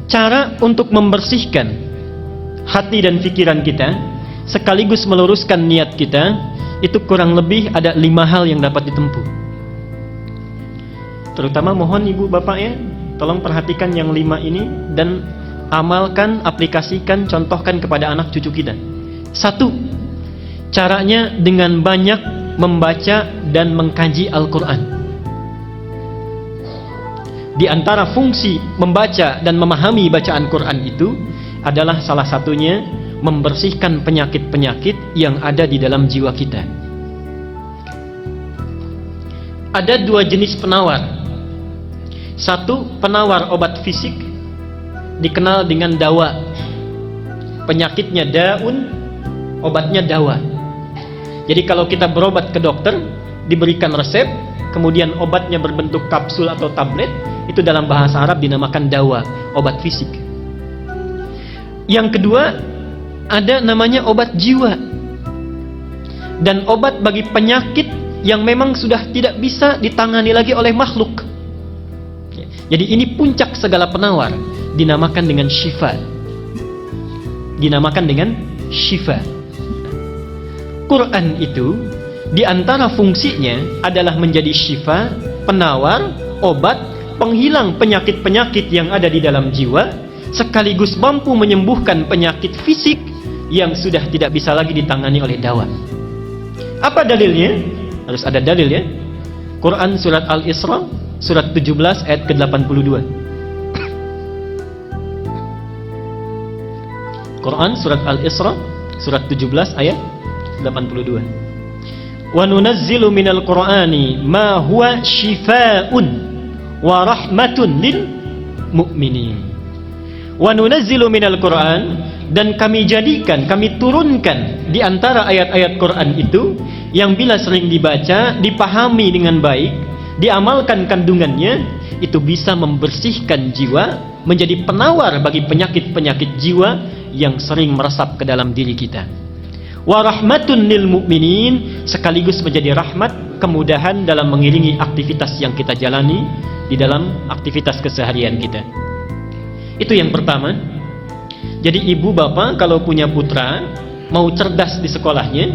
cara untuk membersihkan hati dan pikiran kita sekaligus meluruskan niat kita, itu kurang lebih ada 5 hal yang dapat ditempuh. Terutama mohon ibu bapak ya, tolong perhatikan yang 5 ini dan amalkan, aplikasikan, contohkan kepada anak cucu kita. 1, caranya dengan banyak membaca dan mengkaji Al-Quran. Di antara fungsi membaca dan memahami bacaan Quran itu adalah salah satunya membersihkan penyakit-penyakit yang ada di dalam jiwa kita. Ada 2 jenis penawar. 1, penawar obat fisik, dikenal dengan dawa. Penyakitnya daun, obatnya dawa. Jadi kalau kita berobat ke dokter, diberikan resep, kemudian obatnya berbentuk kapsul atau tablet, itu dalam bahasa Arab dinamakan dawa, obat fisik. Yang kedua, ada namanya obat jiwa. Dan obat bagi penyakit yang memang sudah tidak bisa ditangani lagi oleh makhluk. Jadi ini puncak segala penawar, dinamakan dengan syifa. Dinamakan dengan syifa. Quran itu di antara fungsinya adalah menjadi syifa, penawar, obat, penghilang penyakit-penyakit yang ada di dalam jiwa, sekaligus mampu menyembuhkan penyakit fisik yang sudah tidak bisa lagi ditangani oleh dawa. Apa dalilnya? Harus ada dalil ya. Quran surat Al-Isra surat 17 ayat ke-82. Quran surat Al-Isra surat 17 ayat 82. Wa nunazzilu minal Qur'ani ma huwa shifaa'un wa rahmatun lil mu'minin. Wa nunazzilu minal Qur'an, dan kami jadikan, kami turunkan di antara ayat-ayat Quran itu yang bila sering dibaca, dipahami dengan baik, diamalkan kandungannya, itu bisa membersihkan jiwa, menjadi penawar bagi penyakit-penyakit jiwa yang sering meresap ke dalam diri kita. Wa rahmatun lil mu'minin, sekaligus menjadi rahmat, kemudahan dalam mengiringi aktivitas yang kita jalani di dalam aktivitas keseharian kita. Itu yang pertama. Jadi ibu bapak kalau punya putra, mau cerdas di sekolahnya,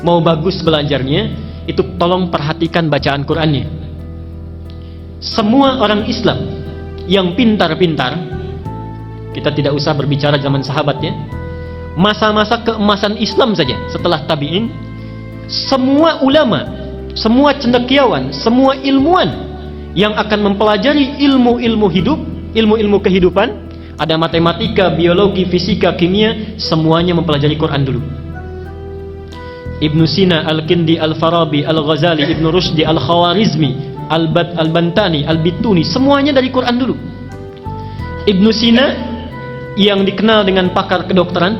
mau bagus belajarnya, itu tolong perhatikan bacaan Qur'annya. Semua orang Islam yang pintar-pintar, kita tidak usah berbicara zaman sahabat ya, masa-masa keemasan Islam saja setelah tabi'in, semua ulama, semua cendekiawan, semua ilmuwan yang akan mempelajari ilmu-ilmu hidup, ilmu-ilmu kehidupan, ada matematika, biologi, fisika, kimia, semuanya mempelajari Quran dulu. Ibnu Sina, Al-Kindi, Al-Farabi, Al-Ghazali, Ibnu Rushdi, Al-Khawarizmi, Al-Bantani, Al-Bituni, semuanya dari Quran dulu. Ibnu Sina yang dikenal dengan pakar kedokteran,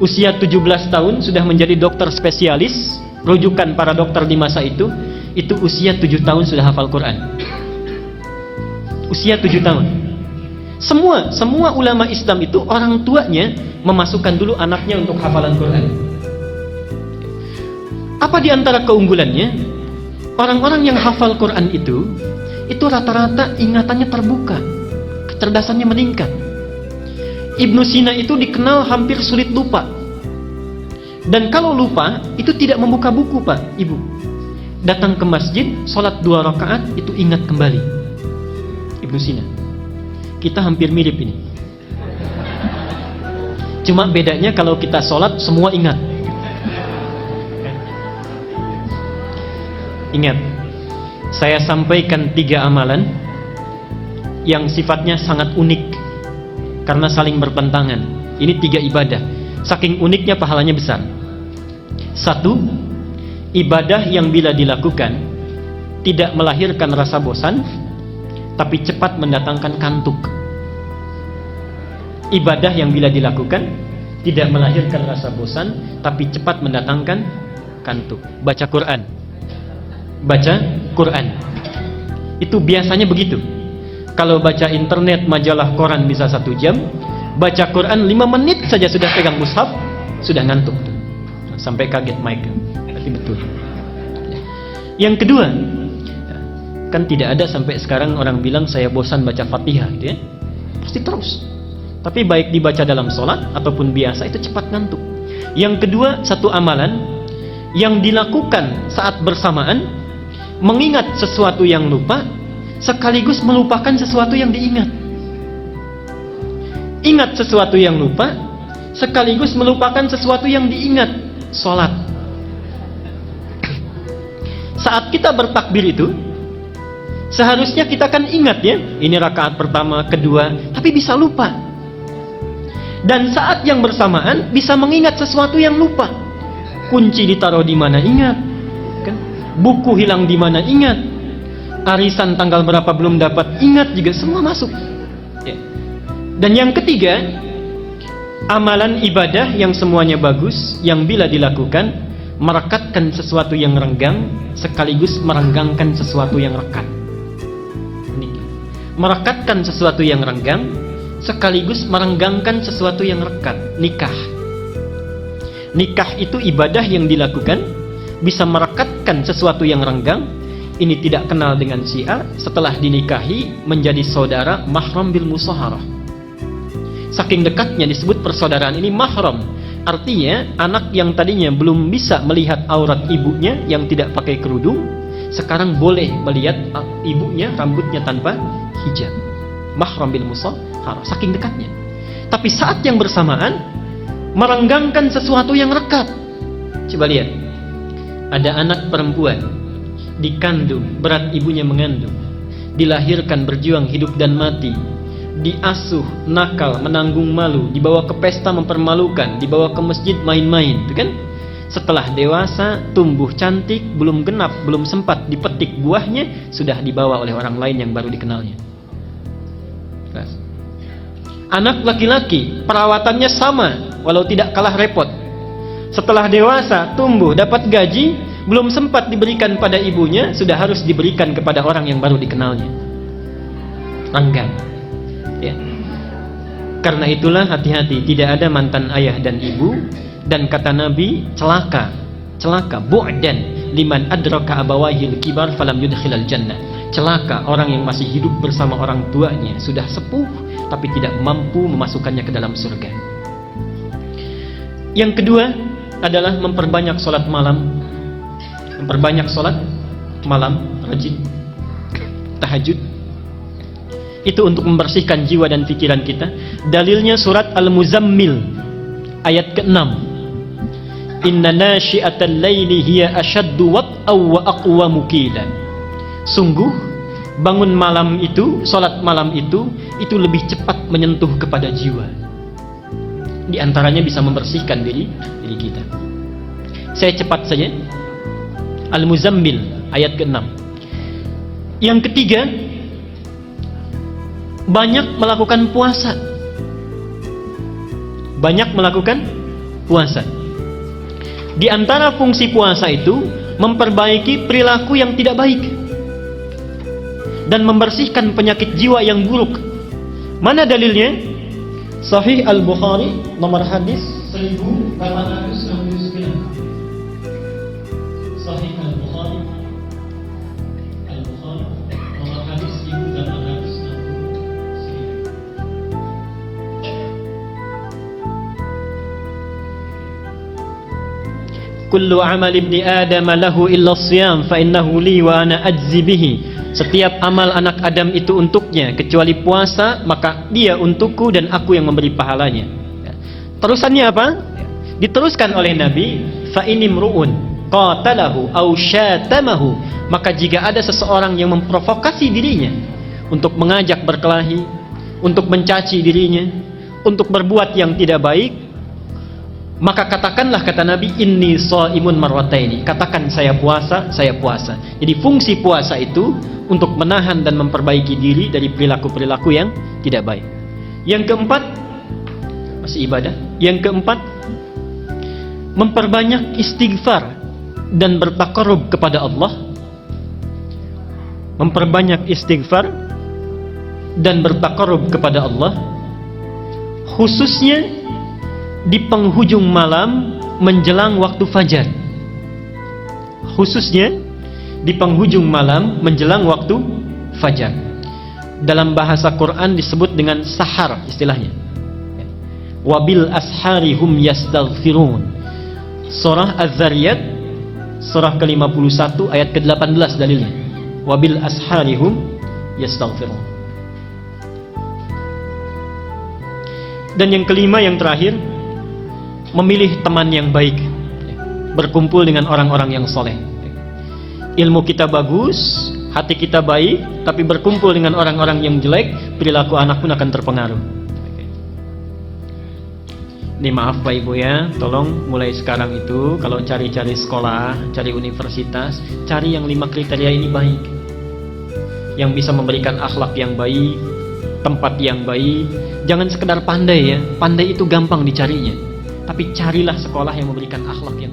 usia 17 tahun sudah menjadi dokter spesialis, rujukan para dokter di masa itu usia 7 tahun sudah hafal Quran. Usia 7 tahun. Semua ulama Islam itu orang tuanya memasukkan dulu anaknya untuk hafalan Quran. Apa di antara keunggulannya? Orang-orang yang hafal Quran itu rata-rata ingatannya terbuka, kecerdasannya meningkat. Ibnu Sina itu dikenal hampir sulit lupa. Dan kalau lupa, itu tidak membuka buku Pak, Ibu. Datang ke masjid, sholat 2 rakaat, itu ingat kembali. Ibnu Sina. Kita hampir mirip ini. Cuma bedanya kalau kita sholat semua ingat. Ingat, saya sampaikan 3 amalan yang sifatnya sangat unik karena saling bertentangan. Ini 3 ibadah, saking uniknya pahalanya besar. 1, ibadah yang bila dilakukan tidak melahirkan rasa bosan, tapi cepat mendatangkan kantuk. Ibadah yang bila dilakukan tidak melahirkan rasa bosan, tapi cepat mendatangkan kantuk. Baca Quran. Baca Quran. Itu biasanya begitu. Kalau baca internet, majalah, koran bisa 1 jam, baca Quran 5 menit saja sudah pegang mushaf, sudah ngantuk. Sampai kaget Mike. Berarti betul. Yang kedua, kan tidak ada sampai sekarang orang bilang saya bosan baca Fatihah gitu ya. pasti terus. Tapi baik dibaca dalam sholat ataupun biasa itu cepat ngantuk. Yang kedua, satu amalan yang dilakukan saat bersamaan, mengingat sesuatu yang lupa sekaligus melupakan sesuatu yang diingat. Ingat sesuatu yang lupa sekaligus melupakan sesuatu yang diingat. Sholat. Saat kita bertakbir itu seharusnya kita kan ingat ya, ini rakaat pertama, kedua, tapi bisa lupa. Dan saat yang bersamaan bisa mengingat sesuatu yang lupa. Kunci ditaruh di mana, ingat. Kan? Buku hilang di mana, ingat. Arisan tanggal berapa belum dapat, ingat juga, semua masuk. Ya. Dan yang ketiga, amalan ibadah yang semuanya bagus, yang bila dilakukan merekatkan sesuatu yang renggang sekaligus merenggangkan sesuatu yang rekat. Merekatkan sesuatu yang renggang sekaligus merenggangkan sesuatu yang rekat. Nikah. Nikah itu ibadah yang dilakukan bisa merekatkan sesuatu yang renggang. Ini tidak kenal dengan si A, setelah dinikahi menjadi saudara mahram bil musaharah. Saking dekatnya disebut persaudaraan ini mahram. Artinya anak yang tadinya belum bisa melihat aurat ibunya yang tidak pakai kerudung, sekarang boleh melihat ibunya rambutnya tanpa hijab. Mahram bil musaharah, saking dekatnya. Tapi saat yang bersamaan merenggangkan sesuatu yang rekat. Coba lihat, ada anak perempuan dikandung, berat ibunya mengandung, dilahirkan berjuang hidup dan mati, diasuh, nakal, menanggung malu, dibawa ke pesta mempermalukan, dibawa ke masjid main-main, itu kan? Setelah dewasa, tumbuh cantik, belum genap, belum sempat dipetik buahnya, sudah dibawa oleh orang lain yang baru dikenalnya. Anak laki-laki, perawatannya sama, walau tidak kalah repot. Setelah dewasa, tumbuh, dapat gaji, belum sempat diberikan pada ibunya, sudah harus diberikan kepada orang yang baru dikenalnya. Renggang. Ya. Karena itulah hati-hati, tidak ada mantan ayah dan ibu, dan kata Nabi, celaka bu'dan liman adraka abawahil kibar falam yudkhilal jannah. Celaka orang yang masih hidup bersama orang tuanya, sudah sepuh tapi tidak mampu memasukkannya ke dalam surga. Yang kedua adalah memperbanyak sholat malam. Memperbanyak sholat malam, rajin tahajud. Itu untuk membersihkan jiwa dan pikiran kita. Dalilnya surat Al-Muzammil ayat ke-6. Inna nasyi'atal laili hiya ashaddu wat'aw wa aqwamu qila. Sungguh bangun malam itu, salat malam itu lebih cepat menyentuh kepada jiwa. Di antaranya bisa membersihkan diri kita. Saya cepat saja. Al-Muzammil ayat ke-6. Yang ketiga, banyak melakukan puasa. Banyak melakukan puasa. Di antara fungsi puasa itu memperbaiki perilaku yang tidak baik dan membersihkan penyakit jiwa yang buruk. Mana dalilnya? Sahih Al-Bukhari nomor hadis 1869. Sahih Al-Bukhari nomor hadis 1869. Kullu amal ibni Adam lahu illa siyam fa innahu li wa ana ajzi bihi. Setiap amal anak Adam itu untuknya kecuali puasa, maka dia untukku dan aku yang memberi pahalanya. Terusannya apa? Diteruskan oleh Nabi, fa inimruun qatalahu aw syatamahu, maka jika ada seseorang yang memprovokasi dirinya untuk mengajak berkelahi, untuk mencaci dirinya, untuk berbuat yang tidak baik, maka katakanlah, kata Nabi, inni shaimun marrataini. Katakan saya puasa. Jadi fungsi puasa itu untuk menahan dan memperbaiki diri dari perilaku-perilaku yang tidak baik. Yang keempat, masih ibadah. Yang keempat, memperbanyak istighfar dan bertaqarrub kepada Allah. Memperbanyak istighfar dan bertaqarrub kepada Allah, khususnya di penghujung malam menjelang waktu fajar. Khususnya di penghujung malam menjelang waktu fajar. dalam bahasa Quran disebut dengan sahar istilahnya. Wabil asharihum yastaghfirun. Surah Az-Zariyat surah ke-51 ayat ke-18 dalilnya. Wabil asharihum yastaghfirun. Dan yang kelima, yang terakhir, memilih teman yang baik, berkumpul dengan orang-orang yang soleh. Ilmu kita bagus, hati kita baik, tapi berkumpul dengan orang-orang yang jelek, perilaku anak pun akan terpengaruh. Ini maaf Pak Ibu ya, tolong mulai sekarang itu kalau cari-cari sekolah, cari universitas, cari yang 5 kriteria ini baik, yang bisa memberikan akhlak yang baik, tempat yang baik. Jangan sekedar pandai ya, pandai itu gampang dicarinya, tapi carilah sekolah yang memberikan akhlak yang